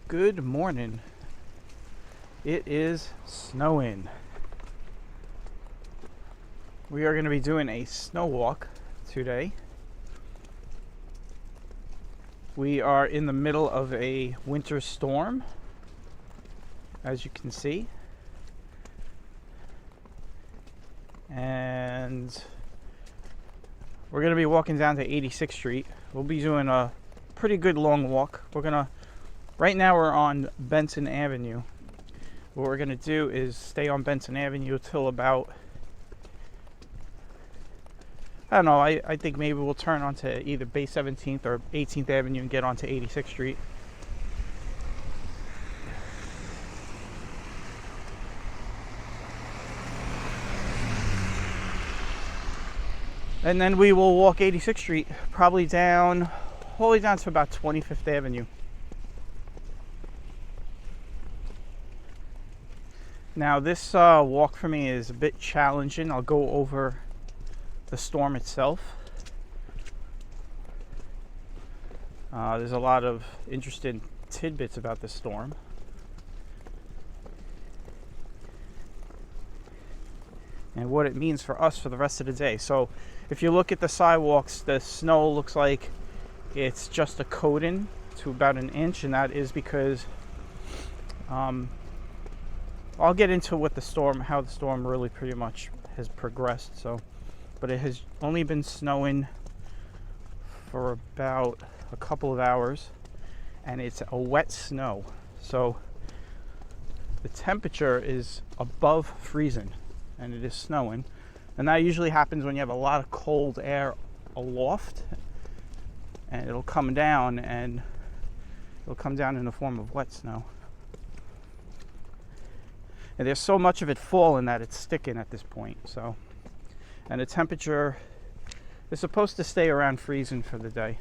Good morning. It is snowing. We are going to be doing a snow walk today. We are in the middle of a winter storm, as you can see. And we're going to be walking down to 86th Street. We'll be doing a pretty good long walk. Right now we're on Benson Avenue. What we're going to do is stay on Benson Avenue till about, I don't know, I think maybe we'll turn onto either Bay 17th or 18th Avenue and get onto 86th Street. And then we will walk 86th Street, probably down, all the way down to about 25th Avenue. Now this walk for me is a bit challenging. I'll go over the storm itself. There's a lot of interesting tidbits about the storm. And what it means for us for the rest of the day. So if you look at the sidewalks, the snow looks like it's just a coating to about an inch, and that is because I'll get into how the storm really pretty much has progressed. But it has only been snowing for about a couple of hours, and it's a wet snow. So the temperature is above freezing, and it is snowing. And that usually happens when you have a lot of cold air aloft, and it'll come down, and it'll come down in the form of wet snow. And there's so much of it falling that it's sticking at this point. And the temperature is supposed to stay around freezing for the day.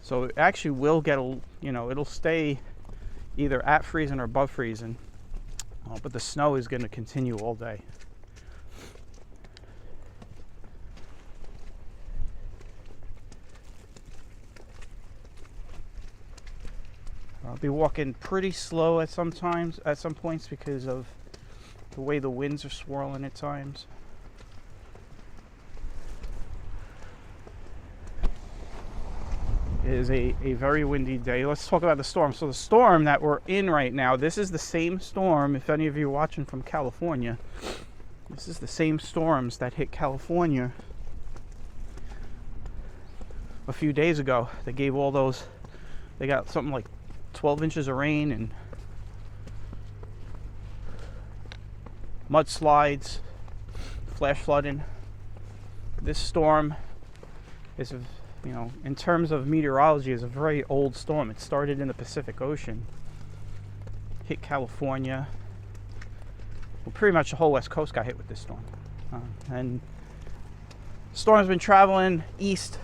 So it actually will get, it'll stay either at freezing or above freezing. But the snow is going to continue all day. I'll be walking pretty slow at some points because of the way the winds are swirling at times. It is a very windy day. Let's talk about the storm. So the storm that we're in right now, this is the same storm, if any of you are watching from California, this is the same storms that hit California a few days ago. They got something like 12 inches of rain and mudslides, flash flooding. This storm is, in terms of meteorology, is a very old storm. It started in the Pacific Ocean, hit California. Well, pretty much the whole West Coast got hit with this storm. And the storm's been traveling east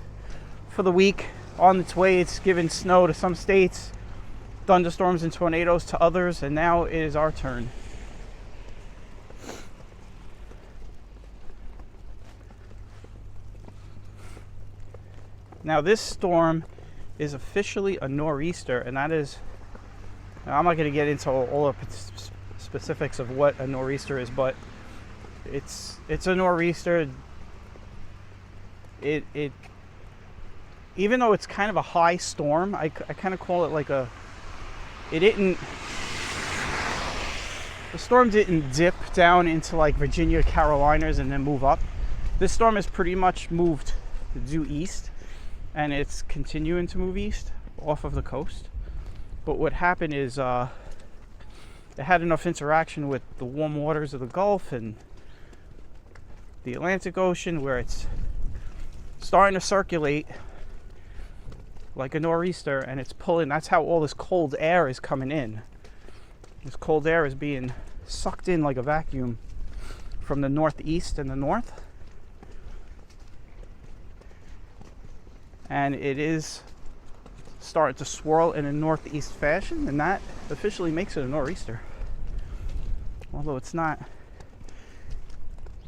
for the week. On its way, it's given snow to some states, thunderstorms and tornadoes to others, and now it is our turn. Now this storm is officially a nor'easter, and that is, I'm not going to get into all the specifics of what a nor'easter is, but it's a nor'easter. It even though it's kind of a high storm, I kind of call it like the storm didn't dip down into like Virginia, Carolinas, and then move up. This storm has pretty much moved due east, and it's continuing to move east off of the coast. But what happened is it had enough interaction with the warm waters of the Gulf and the Atlantic Ocean where it's starting to circulate like a nor'easter, and it's pulling. That's how all this cold air is coming in. This cold air is being sucked in like a vacuum from the northeast and the north. And it is starting to swirl in a northeast fashion, and that officially makes it a nor'easter. Although it's not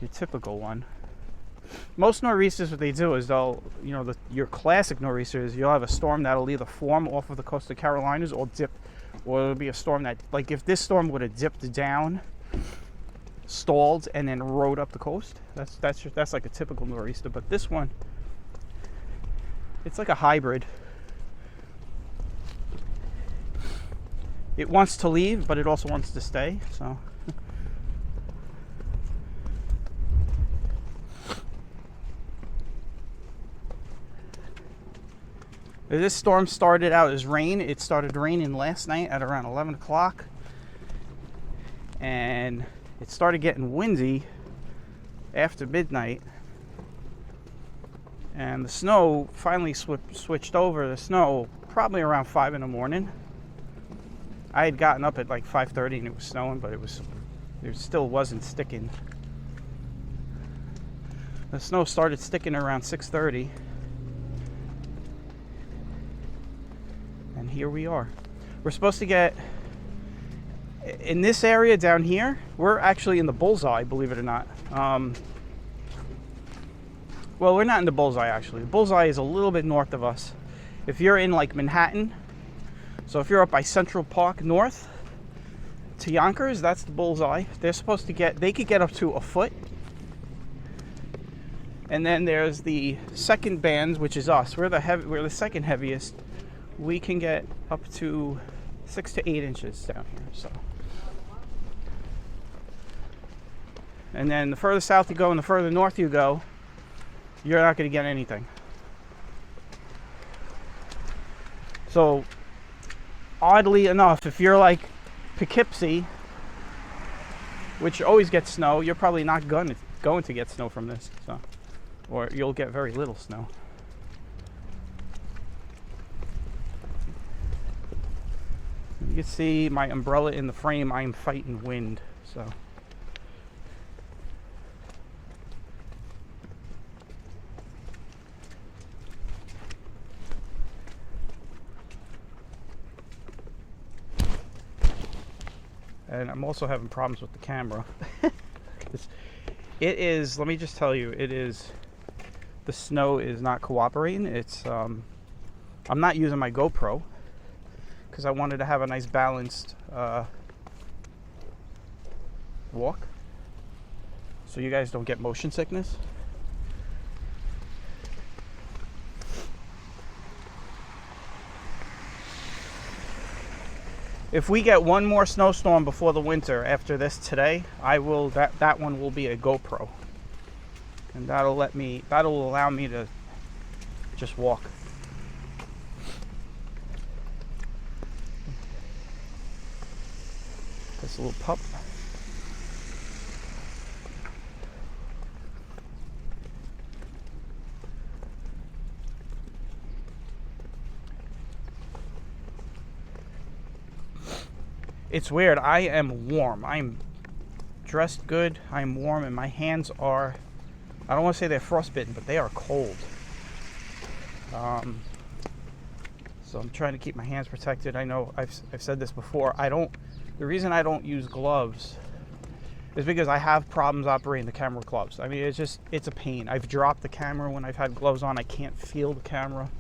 your typical one. most nor'easters, what they do is they'll, your classic nor'easter is you'll have a storm that'll either form off of the coast of Carolinas or dip, or it'll be a storm that, like if this storm would have dipped down, stalled, and then rode up the coast, that's like a typical nor'easter. But this one, it's like a hybrid. It wants to leave, but it also wants to stay, so. This storm started out as rain. It started raining last night at around 11 o'clock. And it started getting windy after midnight. And the snow finally switched over. The snow probably around 5 in the morning. I had gotten up at like 5:30 and it was snowing, but it still wasn't sticking. The snow started sticking around 6:30. And here we are. We're supposed to get, in this area down here, we're actually in the bullseye, believe it or not. Well, we're not in the bullseye actually. The bullseye is a little bit north of us. If you're in like Manhattan, so if you're up by Central Park North to Yonkers, that's the bullseye. They're supposed to they could get up to a foot. And then there's the second bands, which is us. We're the second heaviest. We can get up to 6 to 8 inches down here. So, and then the further south you go and the further north you go, you're not going to get anything. So, oddly enough, if you're like Poughkeepsie, which always gets snow, you're probably not going to get snow from this. So, or you'll get very little snow. You can see my umbrella in the frame. I am fighting wind, so. And I'm also having problems with the camera. It is, let me just tell you, the snow is not cooperating. I'm not using my GoPro, because I wanted to have a nice balanced walk, so you guys don't get motion sickness. If we get one more snowstorm before the winter after this today, that one will be a GoPro, and that'll allow me to just walk. This little pup. It's weird. I am warm. I'm dressed good. I'm warm, and my hands are, I don't want to say they're frostbitten, but they are cold. So I'm trying to keep my hands protected. I know I've said this before. The reason I don't use gloves is because I have problems operating the camera with gloves. I mean, it's a pain. I've dropped the camera when I've had gloves on. I can't feel the camera.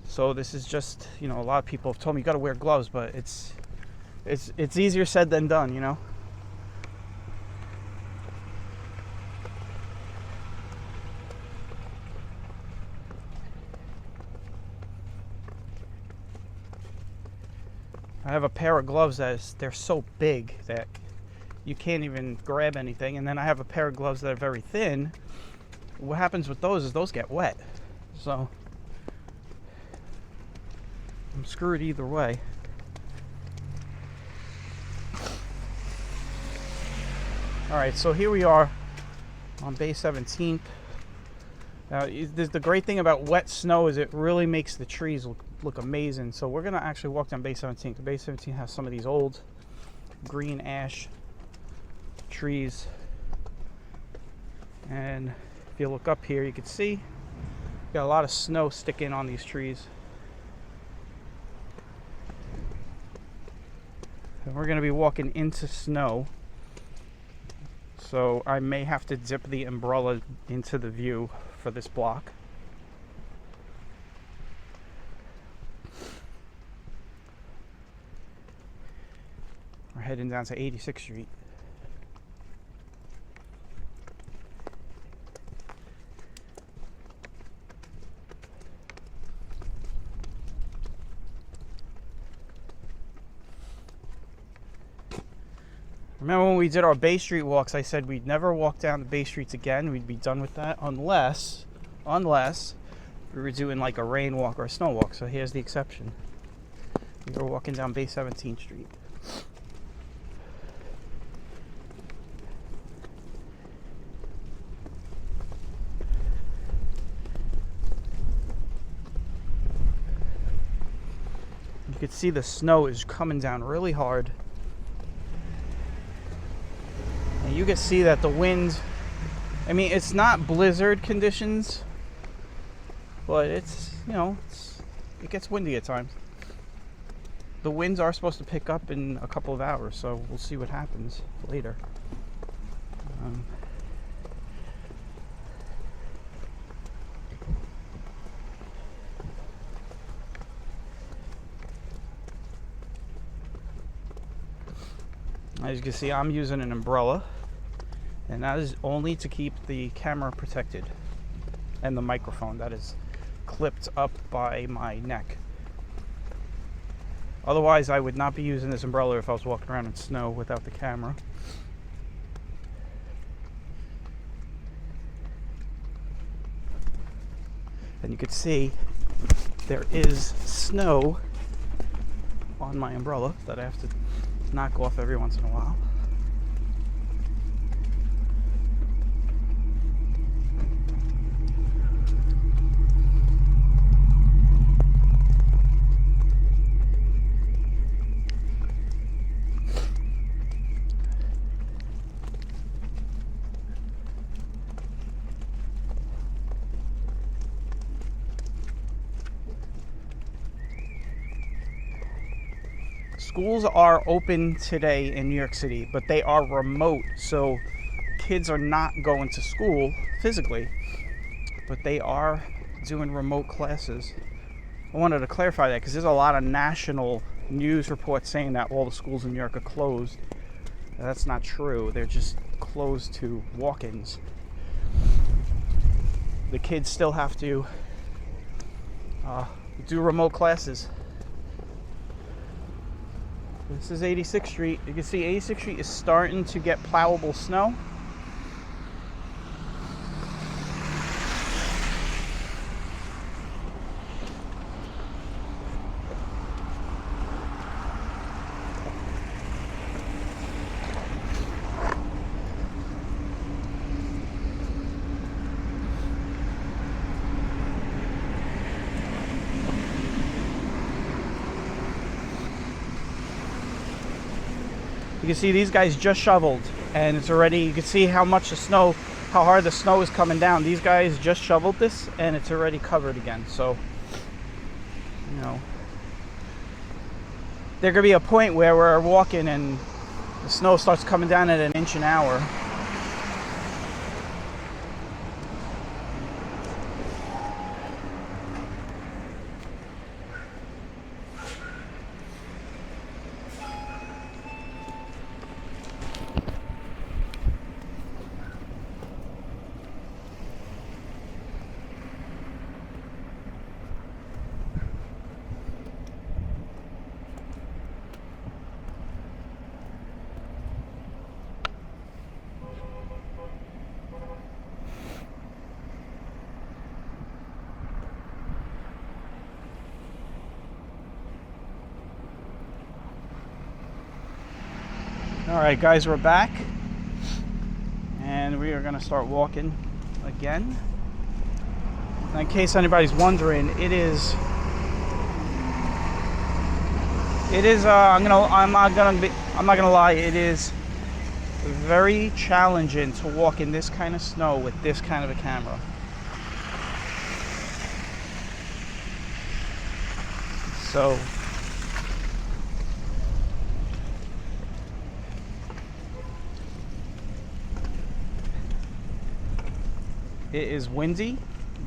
So this is just, a lot of people have told me you got to wear gloves, but it's easier said than done, I have a pair of gloves they're so big that you can't even grab anything, and then I have a pair of gloves that are very thin. What happens with those is those get wet, so I'm screwed either way. Alright, so here we are on Bay 17th. Now, the great thing about wet snow is it really makes the trees look amazing. So we're going to actually walk down Bay 17th. Bay 17 has some of these old green ash trees. And if you look up here, you can see got a lot of snow sticking on these trees. And we're going to be walking into snow. So I may have to dip the umbrella into the view for this block. We're heading down to 86th Street. Remember when we did our Bay Street walks, I said we'd never walk down the Bay Streets again. We'd be done with that unless we were doing like a rain walk or a snow walk. So here's the exception. We were walking down Bay 17th Street. You could see the snow is coming down really hard. And you can see that the wind, I mean, it's not blizzard conditions, but it's, you know, it gets windy at times. The winds are supposed to pick up in a couple of hours, so we'll see what happens later. As you can see, I'm using an umbrella, and that is only to keep the camera protected and the microphone that is clipped up by my neck. Otherwise, I would not be using this umbrella if I was walking around in snow without the camera. And you can see there is snow on my umbrella that I have to knock off every once in a while. Schools are open today in New York City, but they are remote, so kids are not going to school physically, but they are doing remote classes. I wanted to clarify that because there's a lot of national news reports saying that all the schools in New York are closed. That's not true. They're just closed to walk-ins. The kids still have to do remote classes. This is 86th Street. You can see 86th Street is starting to get plowable snow. You can see these guys just shoveled, and it's already, you can see how much the snow, how hard the snow is coming down. These guys just shoveled this, and it's already covered again. So, you know, there could be a point where we're walking and the snow starts coming down at 1 inch an hour. Alright guys, we're back and we are going to start walking again. In case anybody's wondering, I'm not gonna lie, it is very challenging to walk in this kind of snow with this kind of a camera. So It is windy.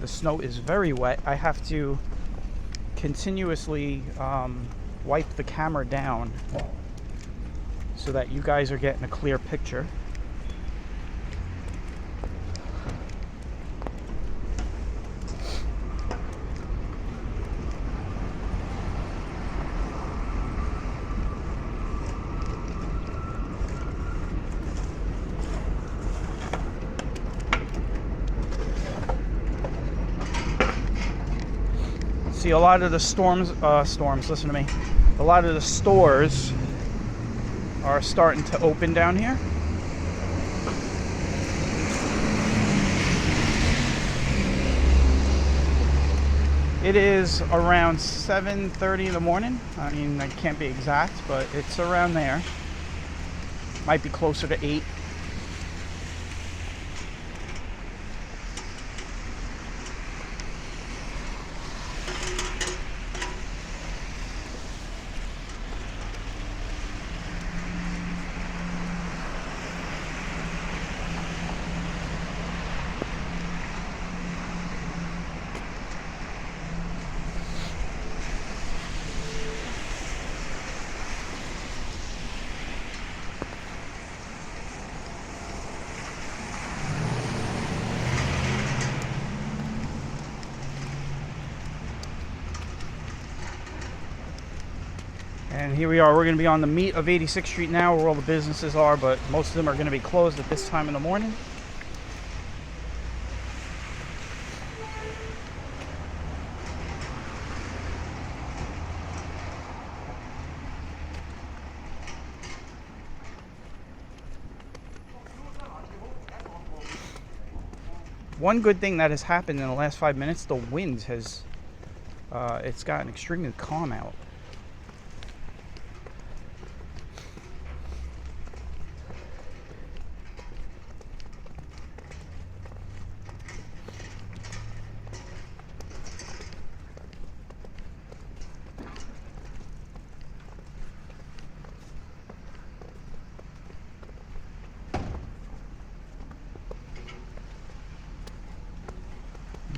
The snow is very wet. I have to continuously wipe the camera down so that you guys are getting a clear picture. See, a lot of the listen to me, a lot of the stores are starting to open down here. It is around 7:30 in the morning. I mean, I can't be exact, but it's around there. Might be closer to 8. And here we are. We're going to be on the meat of 86th Street now, where all the businesses are, but most of them are going to be closed at this time in the morning. One good thing that has happened in the last 5 minutes, the wind has, it's gotten extremely calm out.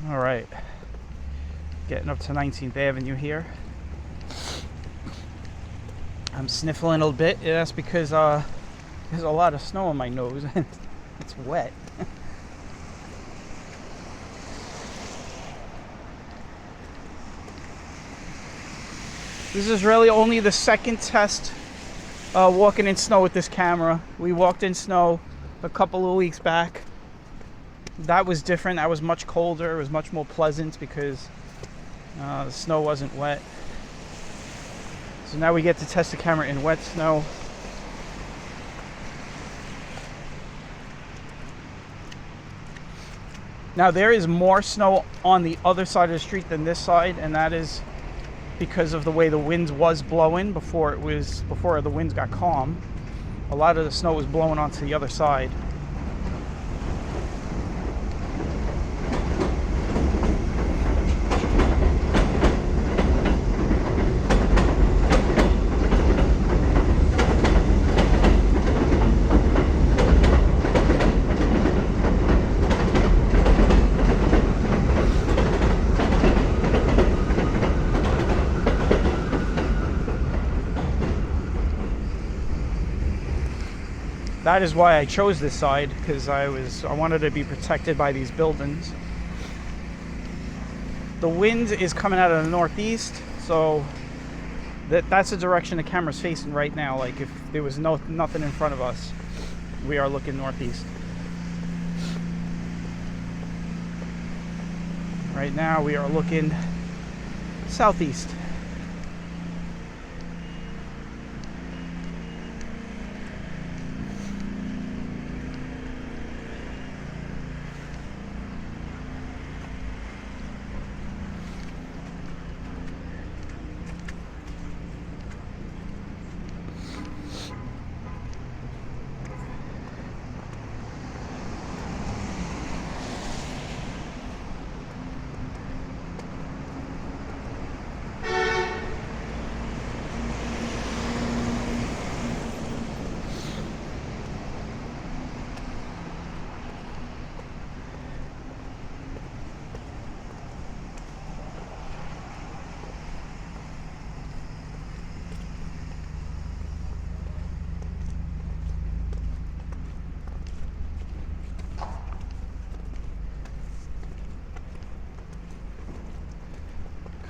All right, getting up to 19th Avenue here. I'm sniffling a little bit. Yeah, that's because there's a lot of snow on my nose and it's wet. This is really only the second test walking in snow with this camera. We walked in snow a couple of weeks back. That was different. That was much colder. It was much more pleasant because the snow wasn't wet. So now we get to test the camera in wet snow. Now there is more snow on the other side of the street than this side, and that is because of the way the wind was blowing before the winds got calm. A lot of the snow was blowing onto the other side. That is why I chose this side, because I wanted to be protected by these buildings. The wind is coming out of the northeast, so that's the direction the camera's facing right now. Like if there was nothing in front of us, we are looking northeast. Right now we are looking southeast.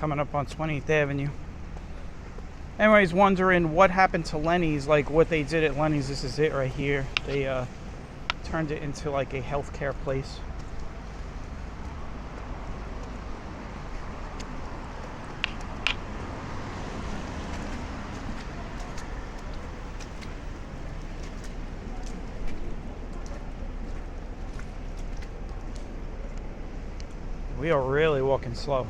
coming up on 20th Avenue. Anyways, wondering what happened to Lenny's, like what they did at Lenny's. This is it right here. They turned it into like a healthcare place. We are really walking slow.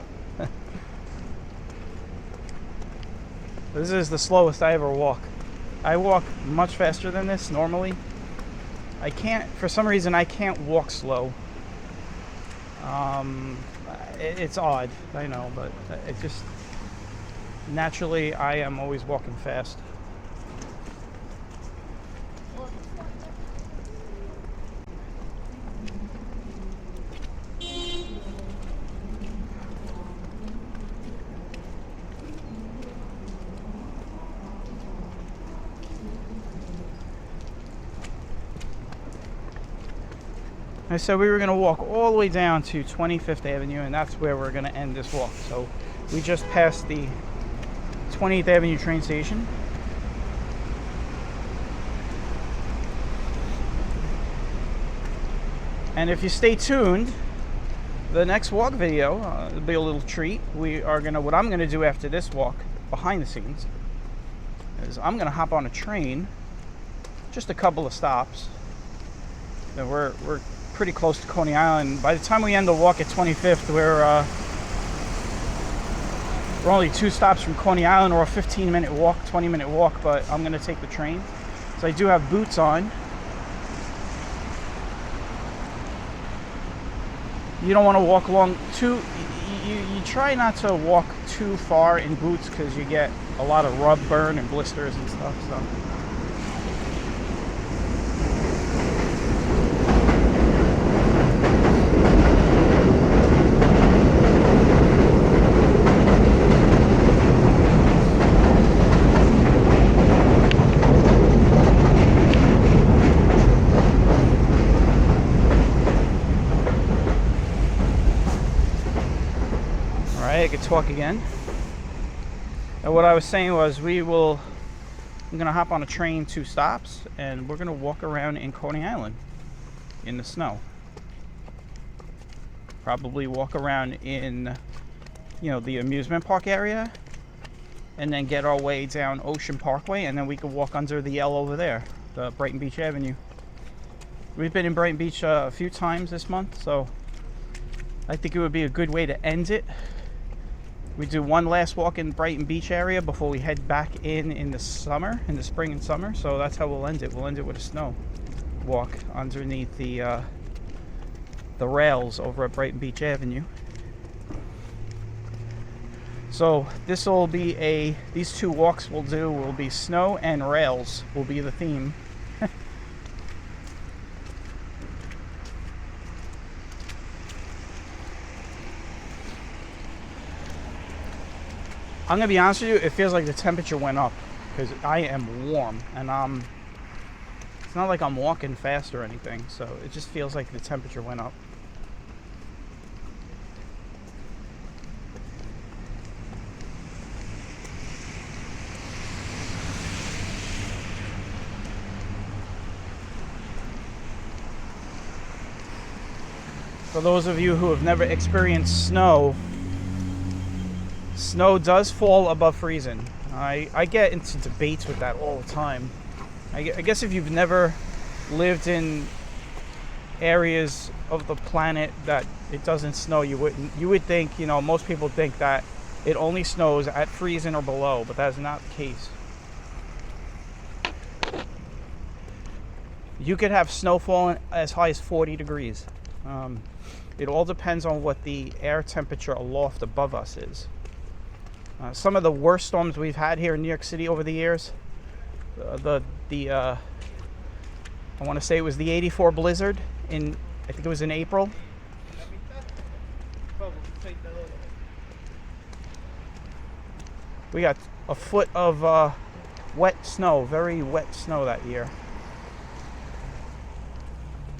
This is the slowest I ever walk. I walk much faster than this normally. I can't, for some reason, I can't walk slow. It's odd, I know, but it just, naturally, I am always walking fast. I said we were going to walk all the way down to 25th Avenue, and that's where we're going to end this walk. So we just passed the 20th Avenue train station. And if you stay tuned, the next walk video will be a little treat. What I'm going to do after this walk, behind the scenes, is I'm going to hop on a train, just a couple of stops. Then we're pretty close to Coney Island. By the time we end the walk at 25th, we're only 2 stops from Coney Island, or a 15-minute walk, 20-minute walk, but I'm going to take the train. So I do have boots on. You don't want to walk long too. You try not to walk too far in boots because you get a lot of rub burn and blisters and stuff. So. I could talk again. And what I was saying was I'm gonna hop on a train 2 stops, and we're gonna walk around in Coney Island in the snow. Probably walk around in, the amusement park area, and then get our way down Ocean Parkway, and then we could walk under the L over there, the Brighton Beach Avenue. We've been in Brighton Beach a few times this month, so I think it would be a good way to end it. We do one last walk in Brighton Beach area before we head back in the summer, in the spring and summer. So that's how we'll end it. We'll end it with a snow walk underneath the rails over at Brighton Beach Avenue. So this will be these 2 walks we'll do will be snow and rails will be the theme. I'm gonna be honest with you, it feels like the temperature went up because I am warm, and it's not like I'm walking fast or anything, so it just feels like the temperature went up. For those of you who have never experienced snow does fall above freezing. I get into debates with that all the time. I guess if you've never lived in areas of the planet that it doesn't snow, you would think, most people think that it only snows at freezing or below, but that's not the case. You could have snow falling as high as 40 degrees. It all depends on what the air temperature aloft above us is. Some of the worst storms we've had here in New York City over the years, I want to say it was the '84 blizzard I think it was in April. We got a foot of wet snow, very wet snow that year.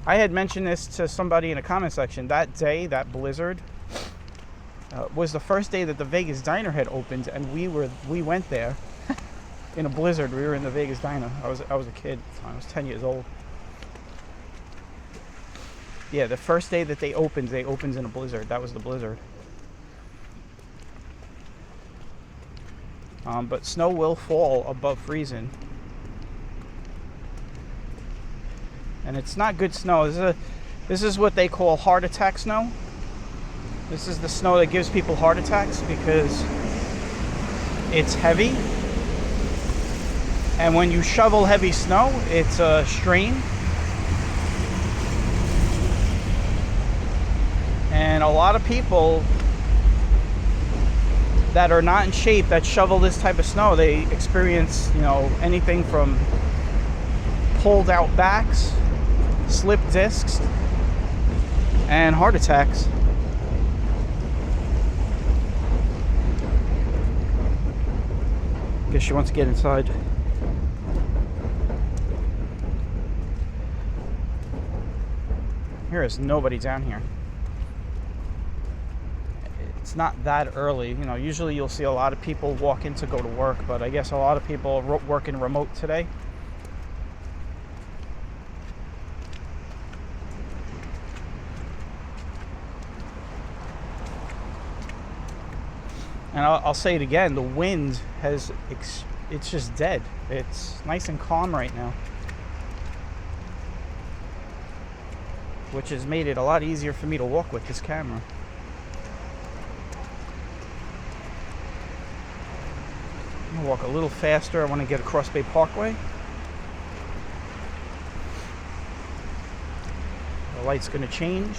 I had mentioned this to somebody in a comment section. That day, that blizzard, was the first day that the Vegas Diner had opened, and we went there in a blizzard. We were in the Vegas Diner. I was a kid. I was 10 years old. Yeah, the first day that they opened in a blizzard. That was the blizzard. But snow will fall above freezing. And it's not good snow. This is what they call heart attack snow. This is the snow that gives people heart attacks because it's heavy. And when you shovel heavy snow, it's a strain. And a lot of people that are not in shape that shovel this type of snow, they experience, anything from pulled out backs, slip discs, and heart attacks. Guess she wants to get inside. There is nobody down here. It's not that early. Usually you'll see a lot of people walk in to go to work, but I guess a lot of people are working remote today. And I'll say it again, the wind it's just dead. It's nice and calm right now, which has made it a lot easier for me to walk with this camera. I'm gonna walk a little faster. I want to get across Bay Parkway. The light's gonna change.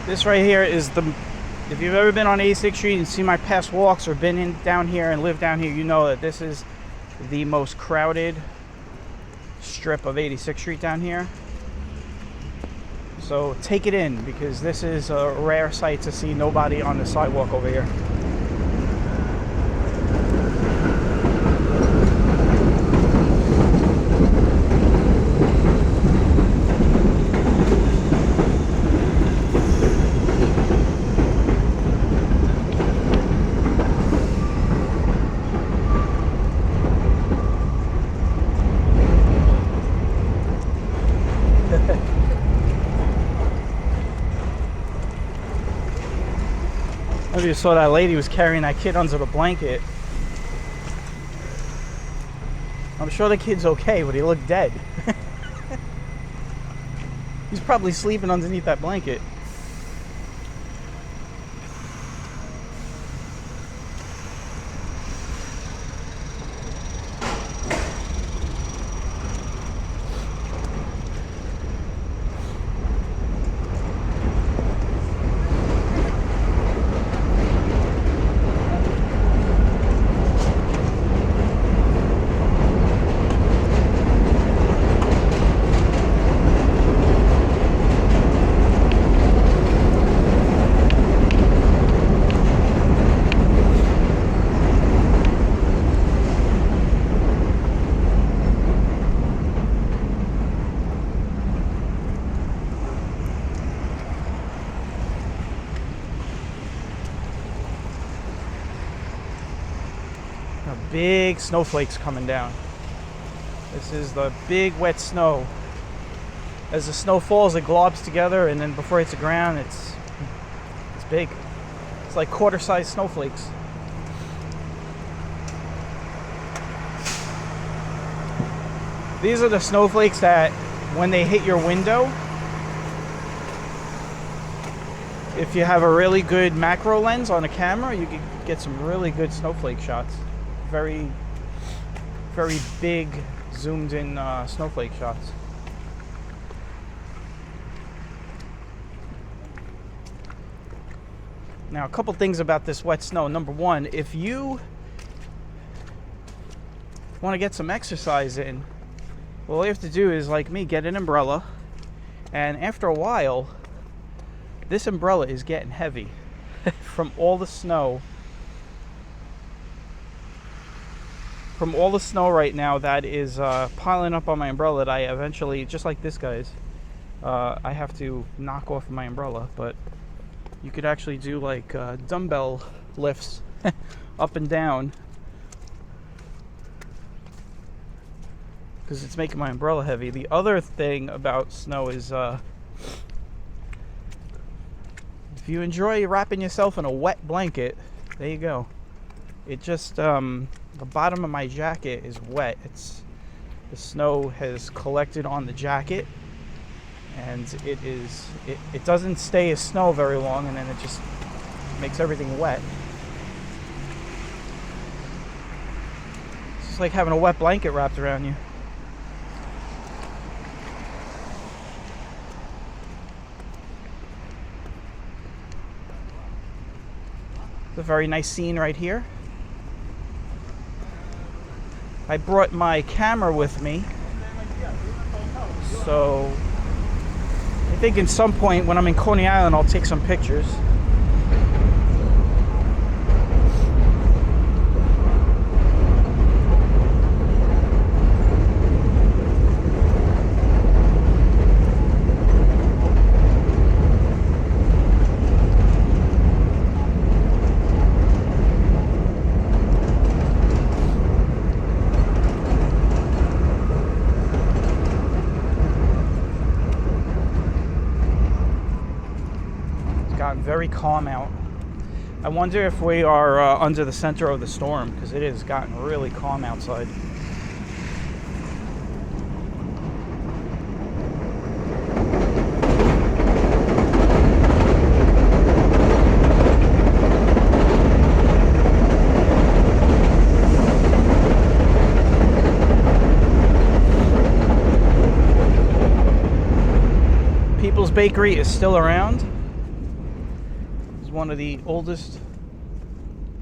This right here is if you've ever been on 86th Street and seen my past walks or been down here and lived down here, you know that this is the most crowded strip of 86th Street down here. So take it in, because this is a rare sight to see nobody on the sidewalk over here. Maybe you saw that lady was carrying that kid under the blanket. I'm sure the kid's okay, but he looked dead. He's probably sleeping underneath that blanket. Big snowflakes coming down. This is the big wet snow. As the snow falls, it globs together, and then before it hits the ground, it's big. It's like quarter-sized snowflakes. These are the snowflakes that when they hit your window, if you have a really good macro lens on a camera, you can get some really good snowflake shots. Very, very big zoomed in snowflake shots. Now, a couple things about this wet snow. Number one, if you want to get some exercise in, well, all you have to do is, like me, get an umbrella. And after a while, this umbrella is getting heavy from all the snow. From all the snow right now that is piling up on my umbrella, that I eventually, just like this guy's, I have to knock off my umbrella. But you could actually do like dumbbell lifts up and down, because it's making my umbrella heavy. The other thing about snow is if you enjoy wrapping yourself in a wet blanket, there you go. It just, the bottom of my jacket is wet. The snow has collected on the jacket, and it doesn't stay as snow very long, and then it just makes everything wet. It's just like having a wet blanket wrapped around you. It's a very nice scene right here. I brought my camera with me, so I think at some point when I'm in Coney Island, I'll take some pictures. Very calm out. I wonder if we are under the center of the storm, because it has gotten really calm outside. People's Bakery is still around. One of the oldest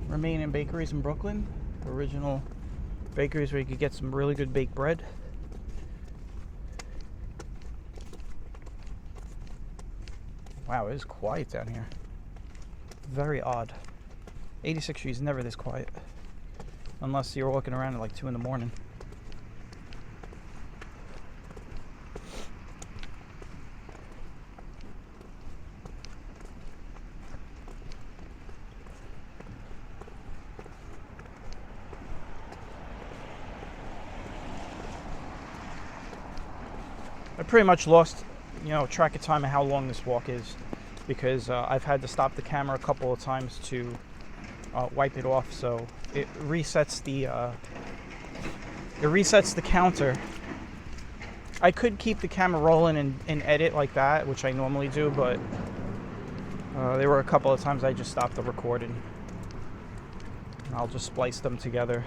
remaining bakeries in Brooklyn. Original bakeries where you could get some really good baked bread. Wow, it is quiet down here. Very odd. 86th Street is never this quiet, unless you're walking around at like 2 in the morning. I pretty much lost, track of time of how long this walk is, because I've had to stop the camera a couple of times to wipe it off. So it resets the counter. I could keep the camera rolling and edit like that, which I normally do, but there were a couple of times I just stopped the recording. I'll just splice them together.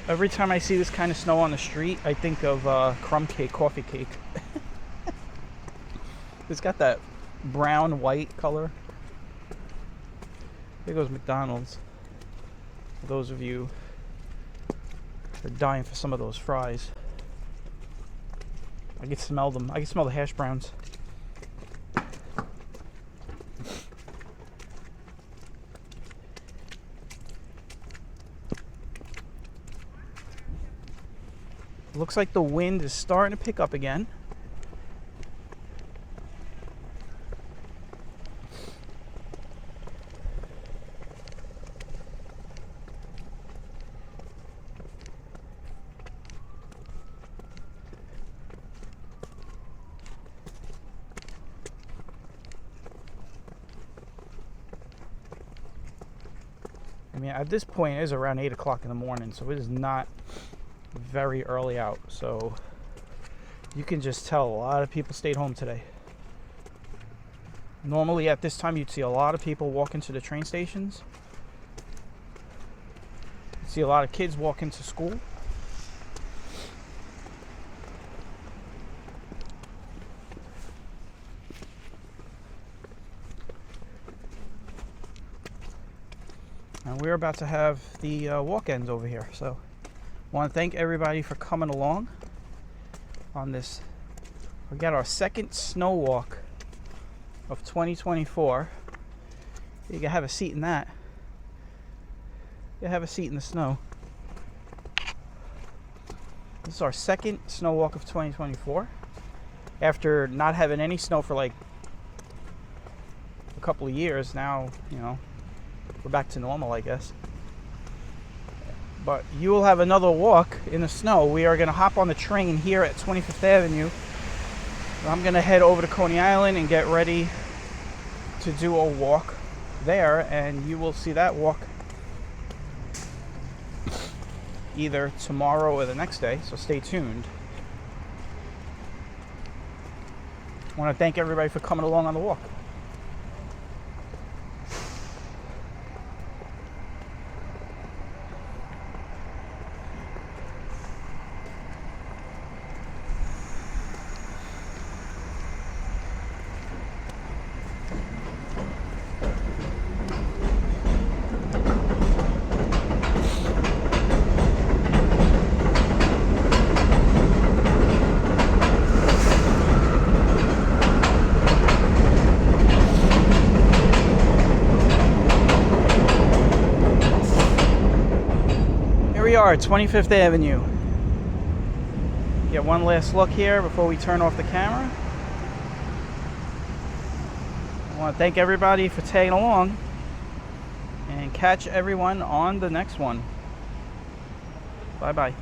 Every time I see this kind of snow on the street, I think of crumb cake, coffee cake. It's got that brown white color. There goes McDonald's. For those of you who are dying for some of those fries. I can smell them. I can smell the hash browns. Looks like the wind is starting to pick up again. mean, at this point, it is around 8 o'clock in the morning, so it is not very early out. So you can just tell a lot of people stayed home today. Normally at this time, you'd see a lot of people walking to the train stations. You'd see a lot of kids walking to school. And we're about to have the walk-ins over here. So I want to thank everybody for coming along on this. We got our second snow walk of 2024. You can have a seat in that. You have a seat in the snow. This is our second snow walk of 2024. After not having any snow for like a couple of years now, you know, we're back to normal, I guess. But you will have another walk in the snow. We are going to hop on the train here at 25th Avenue. I'm going to head over to Coney Island and get ready to do a walk there, and you will see that walk either tomorrow or the next day, so stay tuned. I want to thank everybody for coming along on the walk. We are at 25th Avenue. Get one last look here before we turn off the camera. I want to thank everybody for tagging along and catch everyone on the next one. Bye bye.